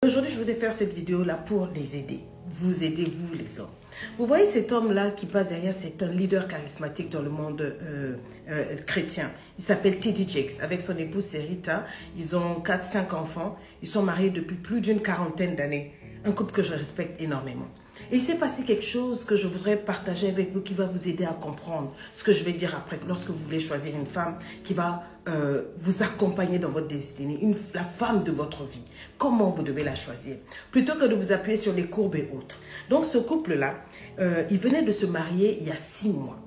Aujourd'hui, je voudrais faire cette vidéo-là pour les aider. Vous aider, vous les hommes. Vous voyez cet homme-là qui passe derrière, c'est un leader charismatique dans le monde chrétien. Il s'appelle T.D. Jakes. Avec son épouse, c'est Rita. Ils ont 4-5 enfants. Ils sont mariés depuis plus d'une quarantaine d'années. Un couple que je respecte énormément. Et il s'est passé quelque chose que je voudrais partager avec vous qui va vous aider à comprendre ce que je vais dire après lorsque vous voulez choisir une femme qui va vous accompagner dans votre destinée, la femme de votre vie. Comment vous devez la choisir plutôt que de vous appuyer sur les courbes et autres. Donc ce couple-là, il venait de se marier il y a 6 mois.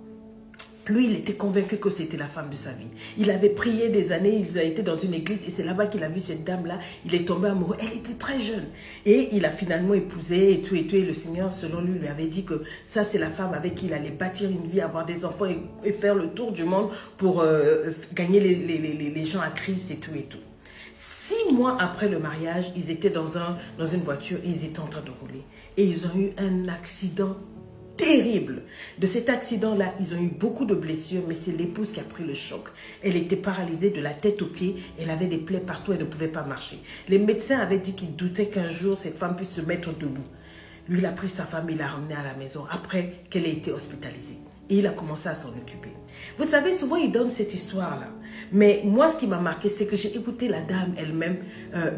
Lui, il était convaincu que c'était la femme de sa vie. Il avait prié des années, il a été dans une église et c'est là-bas qu'il a vu cette dame-là. Il est tombé amoureux. Elle était très jeune. Et il a finalement épousé et tout et tout. Et le Seigneur, selon lui, lui avait dit que ça, c'est la femme avec qui il allait bâtir une vie, avoir des enfants et faire le tour du monde pour gagner les gens à Christ et tout et tout. 6 mois après le mariage, ils étaient dans une voiture et ils étaient en train de rouler. Et ils ont eu un accident terrible. De cet accident-là, ils ont eu beaucoup de blessures, mais c'est l'épouse qui a pris le choc. Elle était paralysée de la tête aux pieds, elle avait des plaies partout, elle ne pouvait pas marcher. Les médecins avaient dit qu'ils doutaient qu'un jour, cette femme puisse se mettre debout. Lui, il a pris sa femme, il l'a ramenée à la maison après qu'elle ait été hospitalisée. Et il a commencé à s'en occuper. Vous savez, souvent, il donne cette histoire-là. Mais moi, ce qui m'a marqué, c'est que j'ai écouté la dame elle-même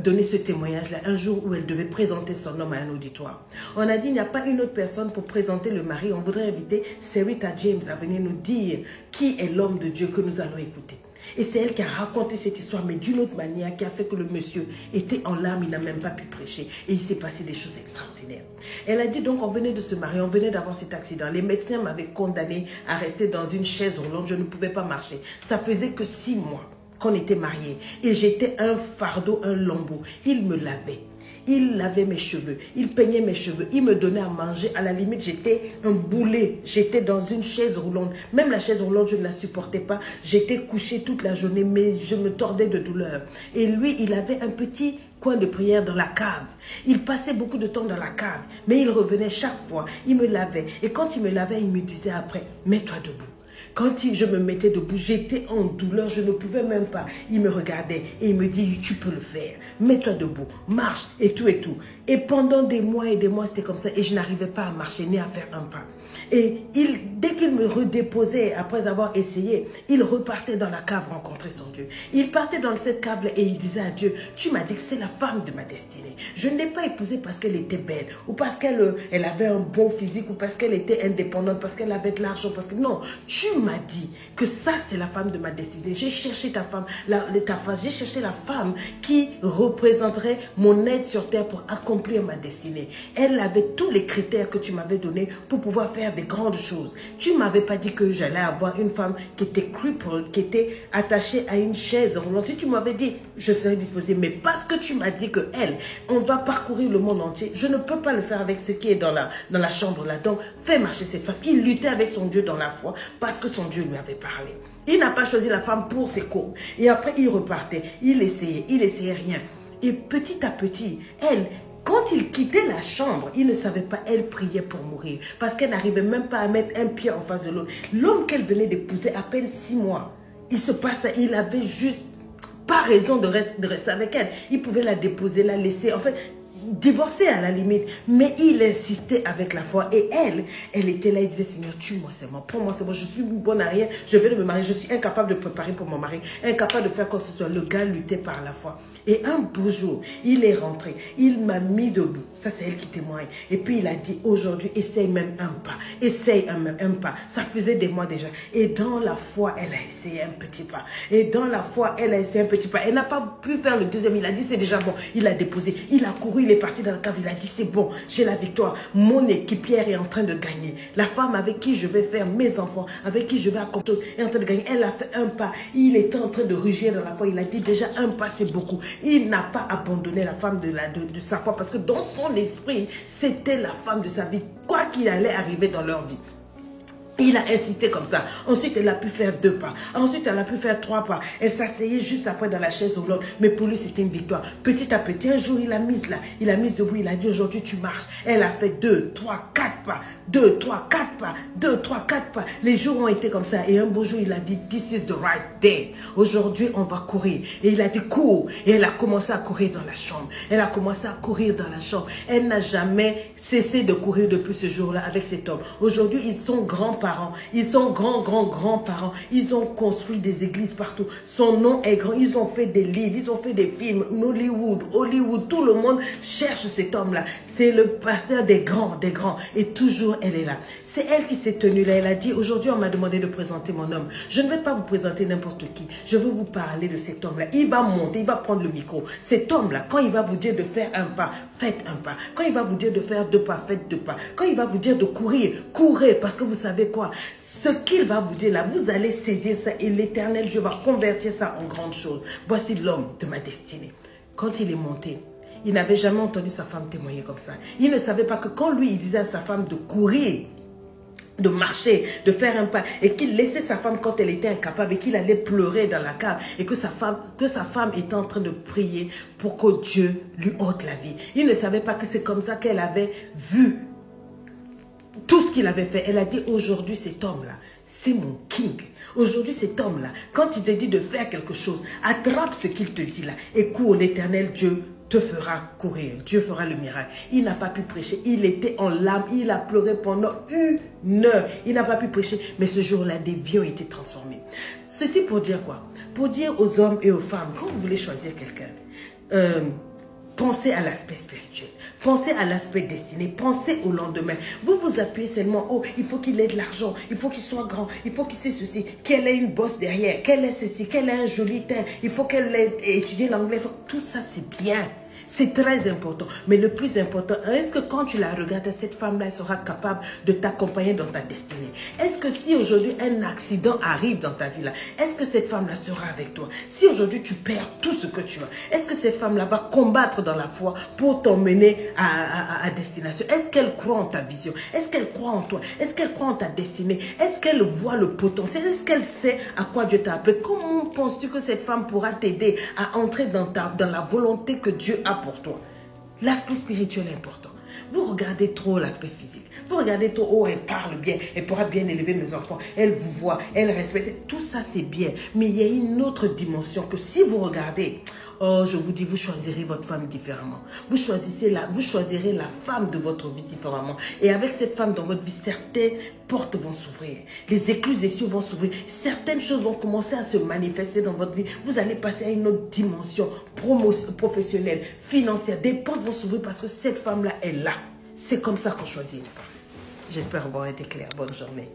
donner ce témoignage-là un jour où elle devait présenter son homme à un auditoire. On a dit, il n'y a pas une autre personne pour présenter le mari. On voudrait inviter Rita James à venir nous dire qui est l'homme de Dieu que nous allons écouter. Et c'est elle qui a raconté cette histoire, mais d'une autre manière, qui a fait que le monsieur était en larmes, il n'a même pas pu prêcher. Et il s'est passé des choses extraordinaires. Elle a dit donc, on venait de se marier, on venait d'avoir cet accident. Les médecins m'avaient condamné à rester dans une chaise roulante, je ne pouvais pas marcher. Ça faisait que 6 mois qu'on était mariés. Et j'étais un fardeau, un lambeau. Il me lavait. Il lavait mes cheveux, il peignait mes cheveux, il me donnait à manger. À la limite, j'étais un boulet. J'étais dans une chaise roulante. Même la chaise roulante, je ne la supportais pas. J'étais couchée toute la journée, mais je me tordais de douleur. Et lui, il avait un petit coin de prière dans la cave. Il passait beaucoup de temps dans la cave, mais il revenait chaque fois. Il me lavait. Et quand il me lavait, il me disait après, mets-toi debout. Quand je me mettais debout, j'étais en douleur, je ne pouvais même pas. Il me regardait et il me dit, tu peux le faire, mets-toi debout, marche et tout et tout. Et pendant des mois, c'était comme ça et je n'arrivais pas à marcher ni à faire un pas. Et dès qu'il me redéposait, après avoir essayé, il repartait dans la cave rencontrer son Dieu. Il partait dans cette cave-là et il disait à Dieu, tu m'as dit que c'est la femme de ma destinée. Je ne l'ai pas épousée parce qu'elle était belle, ou parce qu'elle avait un bon physique, ou parce qu'elle était indépendante, parce qu'elle avait de l'argent, parce que non, tu m'as dit que ça c'est la femme de ma destinée. J'ai cherché ta femme, j'ai cherché la femme qui représenterait mon aide sur terre pour accomplir ma destinée. Elle avait tous les critères que tu m'avais donnés pour pouvoir faire des grandes choses. Tu ne m'avais pas dit que j'allais avoir une femme qui était crippled, qui était attachée à une chaise roulante. Si tu m'avais dit, je serais disposée. Mais parce que tu m'as dit qu'elle, on va parcourir le monde entier, je ne peux pas le faire avec ce qui est dans la chambre là. Donc, fais marcher cette femme. Il luttait avec son Dieu dans la foi parce que son Dieu lui avait parlé. Il n'a pas choisi la femme pour ses courbes. Et après, il repartait. Il essayait rien. Et petit à petit, quand il quittait la chambre, il ne savait pas, elle priait pour mourir. Parce qu'elle n'arrivait même pas à mettre un pied en face de l'autre. L'homme qu'elle venait d'épouser, à peine 6 mois, il avait juste pas raison de rester avec elle. Il pouvait la déposer, la laisser, en fait, divorcer à la limite. Mais il insistait avec la foi. Et elle était là, elle disait, Seigneur, tue-moi seulement, prends-moi seulement, je suis bonne à rien, je vais me marier, je suis incapable de préparer pour mon mari, incapable de faire quoi que ce soit. Le gars luttait par la foi. Et un beau jour, il est rentré, il m'a mis debout. Ça, c'est elle qui témoigne. Et puis, il a dit, aujourd'hui, essaye même un pas. Essaye un pas. Ça faisait des mois déjà. Et dans la foi, elle a essayé un petit pas. Et dans la foi, elle a essayé un petit pas. Elle n'a pas pu faire le deuxième. Il a dit, c'est déjà bon. Il a déposé. Il a couru, il est parti dans la cave. Il a dit, c'est bon, j'ai la victoire. Mon équipière est en train de gagner. La femme avec qui je vais faire mes enfants, avec qui je vais accomplir chose, est en train de gagner. Elle a fait un pas. Il était en train de rugir dans la foi. Il a dit, déjà, un pas, c'est beaucoup. Il n'a pas abandonné la femme de sa foi parce que dans son esprit, c'était la femme de sa vie, quoi qu'il allait arriver dans leur vie. Il a insisté comme ça. Ensuite, elle a pu faire 2 pas. Ensuite, elle a pu faire 3 pas. Elle s'asseyait juste après dans la chaise roulante. Mais pour lui, c'était une victoire. Petit à petit, un jour, il a mis là. Il a mis debout. Il a dit, aujourd'hui, tu marches. Elle a fait 2, 3, 4 pas. 2, 3, 4 pas. 2, 3, 4 pas. Les jours ont été comme ça. Et un beau jour, il a dit, this is the right day. Aujourd'hui, on va courir. Et il a dit, cours. Et elle a commencé à courir dans la chambre. Elle a commencé à courir dans la chambre. Elle n'a jamais cessé de courir depuis ce jour-là avec cet homme. Aujourd'hui, ils sont grands-parents. Ils sont grands-parents. Ils ont construit des églises partout. Son nom est grand. Ils ont fait des livres. Ils ont fait des films. Hollywood. Tout le monde cherche cet homme-là. C'est le pasteur des grands. Et toujours, elle est là. C'est elle qui s'est tenue là. Elle a dit, aujourd'hui, on m'a demandé de présenter mon homme. Je ne vais pas vous présenter n'importe qui. Je veux vous parler de cet homme-là. Il va monter. Il va prendre le micro. Cet homme-là, quand il va vous dire de faire un pas, faites un pas. Quand il va vous dire de faire 2 pas, faites 2 pas. Quand il va vous dire de courir, courez. Parce que vous savez quoi? Ce qu'il va vous dire là, vous allez saisir ça et l'Éternel, Dieu va convertir ça en grande chose. Voici l'homme de ma destinée. Quand il est monté, il n'avait jamais entendu sa femme témoigner comme ça. Il ne savait pas que quand lui, il disait à sa femme de courir, de marcher, de faire un pas, et qu'il laissait sa femme quand elle était incapable et qu'il allait pleurer dans la cave et que sa femme était en train de prier pour que Dieu lui ôte la vie. Il ne savait pas que c'est comme ça qu'elle avait vu tout ce qu'il avait fait. Elle a dit, aujourd'hui, cet homme-là, c'est mon king. Aujourd'hui, cet homme-là, quand il te dit de faire quelque chose, attrape ce qu'il te dit là et cours. L'Éternel Dieu te fera courir. Dieu fera le miracle. Il n'a pas pu prêcher. Il était en larmes. Il a pleuré pendant 1 heure. Il n'a pas pu prêcher. Mais ce jour-là, des vies ont été transformées. Ceci pour dire quoi? Pour dire aux hommes et aux femmes, quand vous voulez choisir quelqu'un, pensez à l'aspect spirituel. Pensez à l'aspect destiné. Pensez au lendemain. Vous vous appuyez seulement, oh, il faut qu'il ait de l'argent, il faut qu'il soit grand, il faut qu'il sait ceci, qu'elle ait une bosse derrière, qu'elle ait ceci, qu'elle ait un joli teint, il faut qu'elle ait étudié l'anglais. Tout ça, c'est bien. C'est très important. Mais le plus important, est-ce que quand tu la regardes, cette femme-là, elle sera capable de t'accompagner dans ta destinée? Est-ce que si aujourd'hui un accident arrive dans ta vie là, est-ce que cette femme-là sera avec toi? Si aujourd'hui tu perds tout ce que tu as, est-ce que cette femme-là va combattre dans la foi pour t'emmener à destination? Est-ce qu'elle croit en ta vision? Est-ce qu'elle croit en toi? Est-ce qu'elle croit en ta destinée? Est-ce qu'elle voit le potentiel? Est-ce qu'elle sait à quoi Dieu t'a appelé? Comment penses-tu que cette femme pourra t'aider à entrer dans la volonté que Dieu a pour toi? L'aspect spirituel est important. Vous regardez trop l'aspect physique. Vous regardez trop, oh, elle parle bien, elle pourra bien élever mes enfants, elle vous voit, elle respecte. Tout ça, c'est bien. Mais il y a une autre dimension que si vous regardez, oh, je vous dis, vous choisirez votre femme différemment. Vous choisirez la femme de votre vie différemment. Et avec cette femme dans votre vie, certaines portes vont s'ouvrir. Les écluses des cieux vont s'ouvrir. Certaines choses vont commencer à se manifester dans votre vie. Vous allez passer à une autre dimension professionnelle, financière. Des portes vont s'ouvrir parce que cette femme-là est là. C'est comme ça qu'on choisit une femme. J'espère avoir été clair. Bonne journée.